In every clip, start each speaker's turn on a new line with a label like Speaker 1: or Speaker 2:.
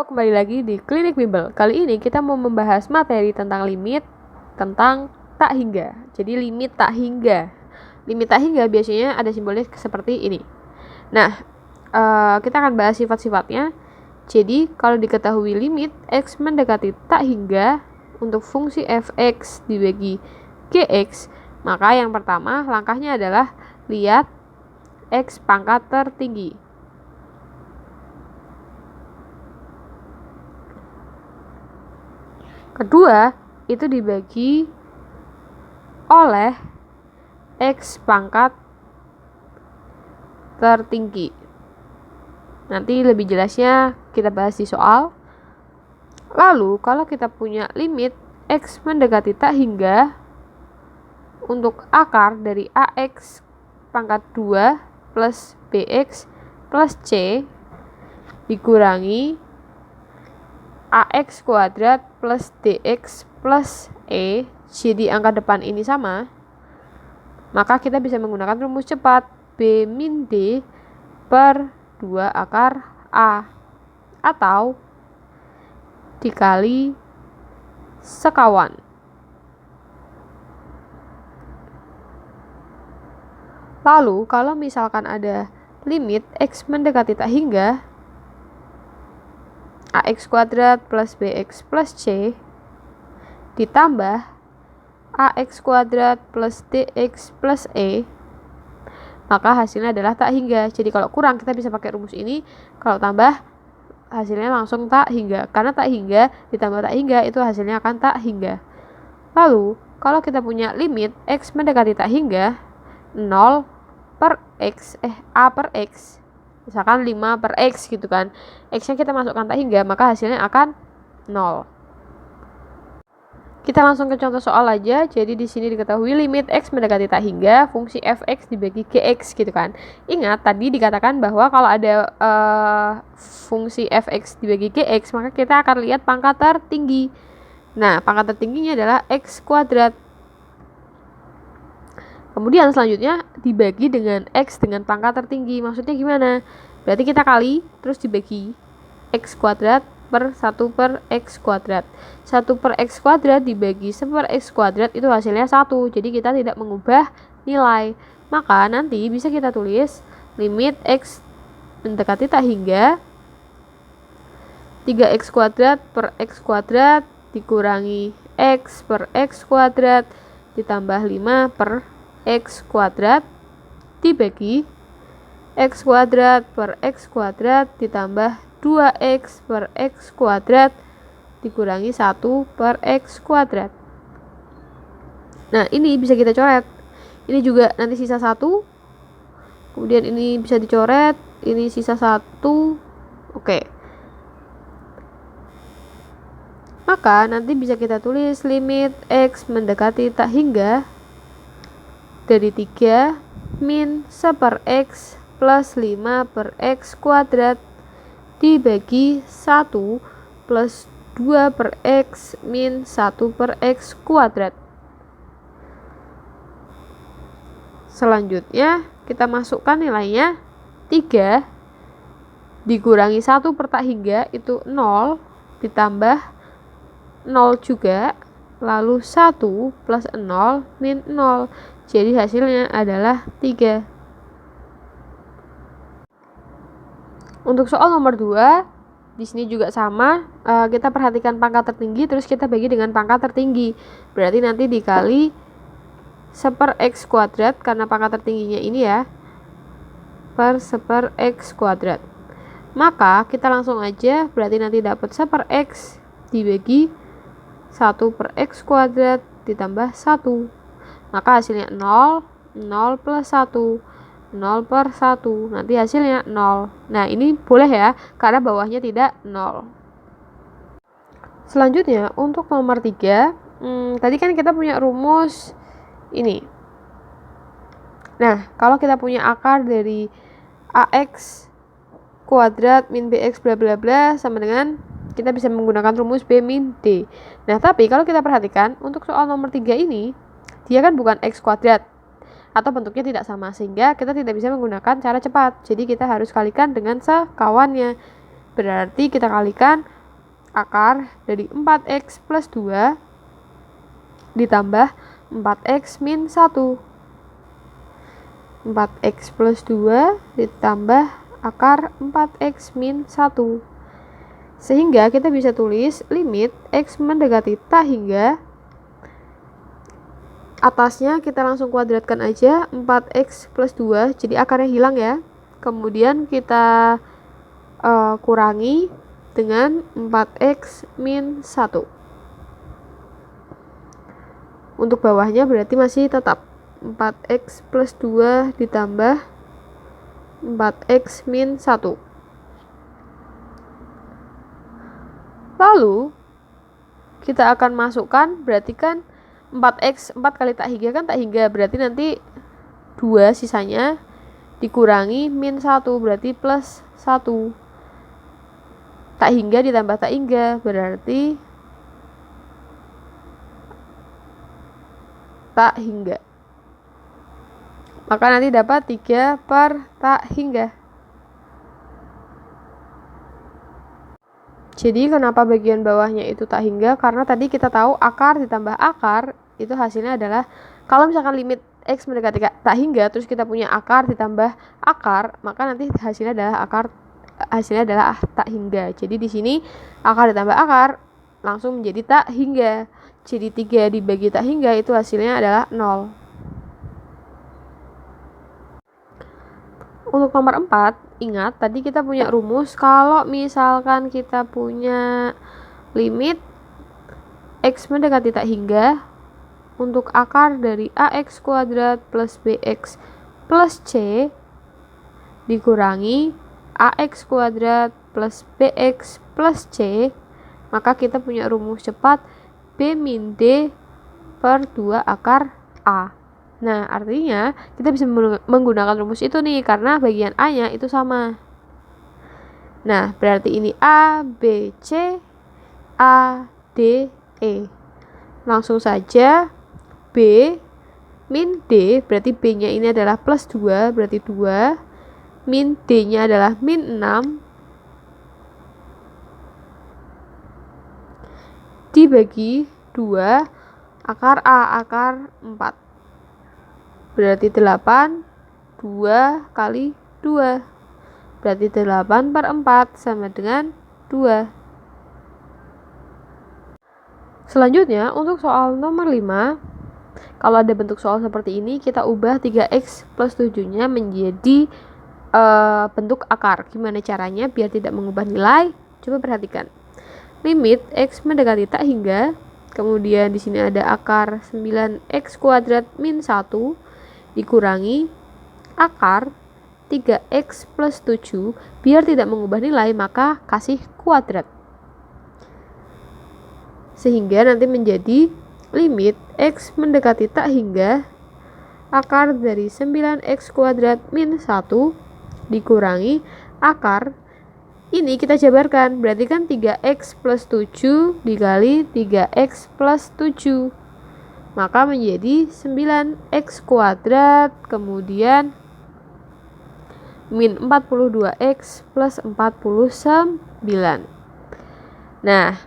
Speaker 1: Halo, kembali lagi di Klinik Bimbel. Kali ini kita mau membahas materi tentang limit, tentang tak hingga. Jadi limit tak hingga. Limit tak hingga biasanya ada simbolnya seperti ini. Nah, kita akan bahas sifat-sifatnya. Jadi, kalau diketahui limit x mendekati tak hingga untuk fungsi fx dibagi gx, maka yang pertama langkahnya adalah lihat x pangkat tertinggi. Kedua, itu dibagi oleh x pangkat tertinggi. Nanti lebih jelasnya kita bahas di soal. Lalu, kalau kita punya limit x mendekati tak hingga untuk akar dari ax pangkat 2 plus bx plus c dikurangi ax kuadrat plus dx plus e, jadi angka depan ini sama, maka kita bisa menggunakan rumus cepat b min d per 2 akar a, atau dikali sekawan. Lalu kalau misalkan ada limit x mendekati tak hingga ax kuadrat plus bx plus c ditambah ax kuadrat plus dx plus e, maka hasilnya adalah tak hingga. Jadi kalau kurang kita bisa pakai rumus ini, kalau tambah hasilnya langsung tak hingga, karena tak hingga ditambah tak hingga itu hasilnya akan tak hingga. Lalu kalau kita punya limit x mendekati tak hingga 0 per x a per x, misalkan 5 per x gitu kan, x-nya kita masukkan tak hingga, maka hasilnya akan 0. Kita langsung ke contoh soal aja. Jadi di sini diketahui limit x mendekati tak hingga fungsi fx dibagi gx gitu kan. Ingat tadi dikatakan bahwa kalau ada fungsi fx dibagi gx, maka kita akan lihat pangkat tertinggi. Nah, pangkat tertingginya adalah x kuadrat. Kemudian selanjutnya dibagi dengan x dengan pangkat tertinggi. Maksudnya gimana? Berarti kita kali terus dibagi x kuadrat per 1 per x kuadrat. 1 per x kuadrat dibagi 1 per x kuadrat itu hasilnya 1. Jadi kita tidak mengubah nilai. Maka nanti bisa kita tulis limit x mendekati tak hingga 3x kuadrat per x kuadrat dikurangi x per x kuadrat ditambah 5 per x kuadrat dibagi x kuadrat per x kuadrat ditambah 2x per x kuadrat dikurangi 1 per x kuadrat. Nah, ini bisa kita coret. Ini juga nanti sisa 1. Kemudian ini bisa dicoret, ini sisa 1. Oke. Maka nanti bisa kita tulis limit x mendekati tak hingga dari 3 min 1 per x plus 5 per x kuadrat dibagi 1 plus 2 per x min 1 per x kuadrat. Selanjutnya kita masukkan nilainya 3 dikurangi 1 per tak hingga itu 0 ditambah 0 juga, lalu 1 plus 0 min 0. Jadi hasilnya adalah 3. Untuk soal nomor 2, di sini juga sama, kita perhatikan pangkat tertinggi terus kita bagi dengan pangkat tertinggi. Berarti nanti dikali 1 per x kuadrat karena pangkat tertingginya ini ya, per 1 per x kuadrat. Maka kita langsung aja, berarti nanti dapat 1 per x dibagi 1 per x kuadrat ditambah 1. Maka hasilnya 0, 0 plus 1, 0 per 1. Nanti hasilnya 0. Nah, ini boleh ya, karena bawahnya tidak 0. Selanjutnya, untuk nomor 3, tadi kan kita punya rumus ini. Nah, kalau kita punya akar dari ax kuadrat min bx bla bla bla sama dengan, kita bisa menggunakan rumus b min d. Nah, tapi kalau kita perhatikan, untuk soal nomor 3 ini, dia kan bukan x kuadrat atau bentuknya tidak sama, sehingga kita tidak bisa menggunakan cara cepat. Jadi kita harus kalikan dengan sekawannya. Berarti kita kalikan akar dari 4x plus 2 ditambah 4x min 1. 4x plus 2 ditambah akar 4x min 1. Sehingga kita bisa tulis limit x mendekati tak hingga, atasnya kita langsung kuadratkan aja 4x plus 2, jadi akarnya hilang ya. Kemudian kita kurangi dengan 4x min 1. Untuk bawahnya berarti masih tetap 4x plus 2 ditambah 4x min 1. Lalu kita akan masukkan, berarti kan 4x, 4 kali tak hingga kan tak hingga, berarti nanti 2 sisanya dikurangi min 1, berarti plus 1. Tak hingga ditambah tak hingga berarti tak hingga. Maka nanti dapat 3 per tak hingga. Jadi kenapa bagian bawahnya itu tak hingga? Karena tadi kita tahu akar ditambah akar itu hasilnya adalah, kalau misalkan limit x mendekati tak hingga terus kita punya akar ditambah akar, maka nanti hasilnya adalah tak hingga. Jadi di sini akar ditambah akar langsung menjadi tak hingga. Jadi 3 dibagi tak hingga itu hasilnya adalah 0. Untuk nomor 4, ingat tadi kita punya rumus kalau misalkan kita punya limit x mendekati tak hingga untuk akar dari ax kuadrat plus bx plus c dikurangi ax kuadrat plus bx plus c, maka kita punya rumus cepat b min d per 2 akar a. Nah, artinya kita bisa menggunakan rumus itu nih, karena bagian A-nya itu sama. Nah, berarti ini A, B, C, A, D, E. Langsung saja B min D, berarti B-nya ini adalah plus 2, berarti 2. Min D-nya adalah min 6. Dibagi 2 akar A, akar 4. Berarti 8, 2 kali 2. Berarti 8 per 4 sama dengan 2. Selanjutnya, untuk soal nomor 5, kalau ada bentuk soal seperti ini, kita ubah 3x plus 7-nya menjadi bentuk akar. Gimana caranya biar tidak mengubah nilai? Coba perhatikan. Limit x mendekati tak hingga, kemudian di sini ada akar 9x kuadrat min 1 dikurangi akar 3x plus 7, biar tidak mengubah nilai maka kasih kuadrat. Sehingga nanti menjadi limit x mendekati tak hingga akar dari 9x kuadrat min 1 dikurangi akar, ini kita jabarkan, berarti kan 3x plus 7 dikali 3x plus 7, maka menjadi 9x kuadrat kemudian min 42x plus 49. Nah,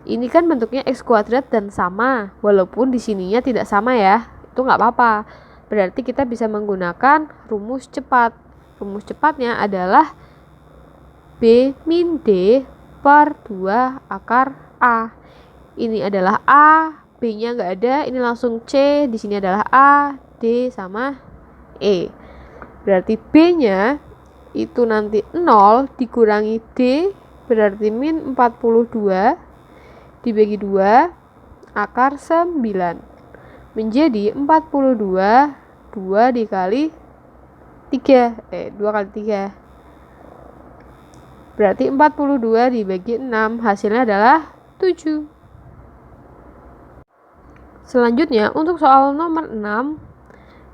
Speaker 1: ini kan bentuknya x kuadrat dan sama, walaupun di sininya tidak sama ya, itu nggak apa-apa. Berarti kita bisa menggunakan rumus cepat. Rumus cepatnya adalah B min D per 2 akar A. Ini adalah A, B-nya nggak ada, ini langsung C, di sini adalah A, D sama E. Berarti B-nya itu nanti 0 dikurangi D, berarti min 42 dibagi 2 akar 9 menjadi 42, 2 dikali 3, 2 kali 3. Berarti 42 dibagi 6 hasilnya adalah 7. Selanjutnya untuk soal nomor 6,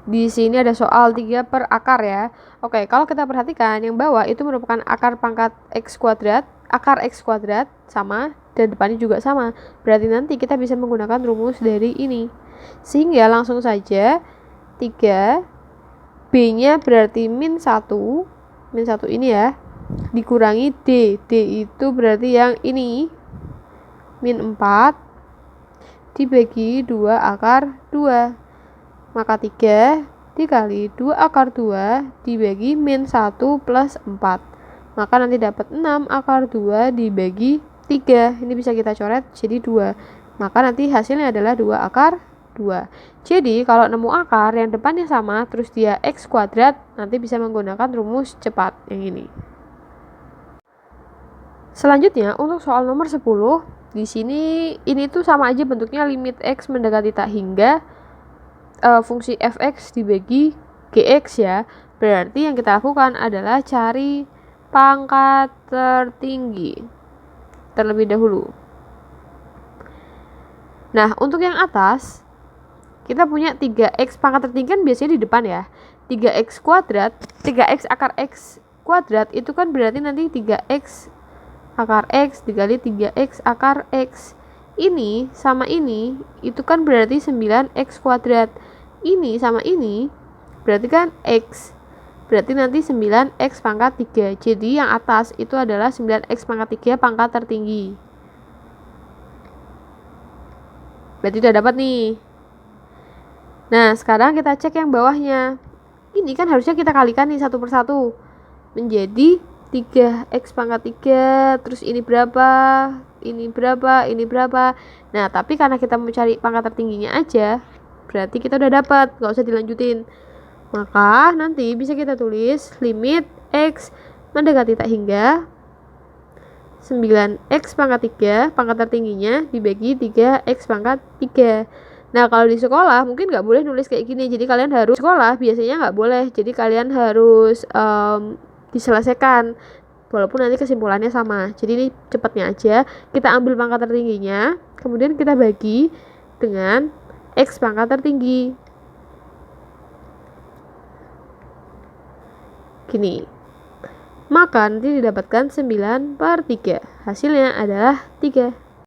Speaker 1: di sini ada soal 3 per akar ya. Oke, kalau kita perhatikan yang bawah itu merupakan akar pangkat x kuadrat, akar x kuadrat sama, dan depannya juga sama. Berarti nanti kita bisa menggunakan rumus dari ini. Sehingga langsung saja 3, B-nya berarti min 1 ini ya, dikurangi D. D itu berarti yang ini, min 4 dibagi 2 akar 2. Maka 3 dikali 2 akar 2 dibagi min 1 plus 4. Maka nanti dapat 6 akar 2 dibagi 3. Ini bisa kita coret jadi 2. Maka nanti hasilnya adalah 2 akar 2. Jadi kalau nemu akar yang depannya sama terus dia X kuadrat, nanti bisa menggunakan rumus cepat yang ini. Selanjutnya untuk soal nomor 10, di sini ini tuh sama aja bentuknya, limit X mendekati tak hingga fungsi fx dibagi gx ya. Berarti yang kita lakukan adalah cari pangkat tertinggi terlebih dahulu. Nah, untuk yang atas kita punya 3x pangkat tertinggi kan biasanya di depan ya. 3x kuadrat, 3x akar x kuadrat itu kan berarti nanti 3x akar x dikali 3x akar x. Ini sama ini itu kan berarti 9x kuadrat. Ini sama ini berarti kan x. Berarti nanti 9x pangkat 3. Jadi yang atas itu adalah 9x pangkat 3 pangkat tertinggi. Berarti udah dapat nih. Nah, sekarang kita cek yang bawahnya. Ini kan harusnya kita kalikan nih satu persatu. Menjadi 3x pangkat 3, terus ini berapa, ini berapa, ini berapa. Nah, tapi karena kita mau cari pangkat tertingginya aja, berarti kita udah dapat, gak usah dilanjutin. Maka nanti bisa kita tulis limit x mendekati tak hingga 9x pangkat 3 pangkat tertingginya dibagi 3x pangkat 3. Nah, kalau di sekolah mungkin nggak boleh nulis kayak gini. Jadi kalian harus sekolah biasanya nggak boleh. Jadi kalian harus diselesaikan walaupun nanti kesimpulannya sama. Jadi ini cepatnya aja. Kita ambil pangkat tertingginya, kemudian kita bagi dengan x pangkat tertinggi. Gini. Maka nanti didapatkan 9/3. Hasilnya adalah 3.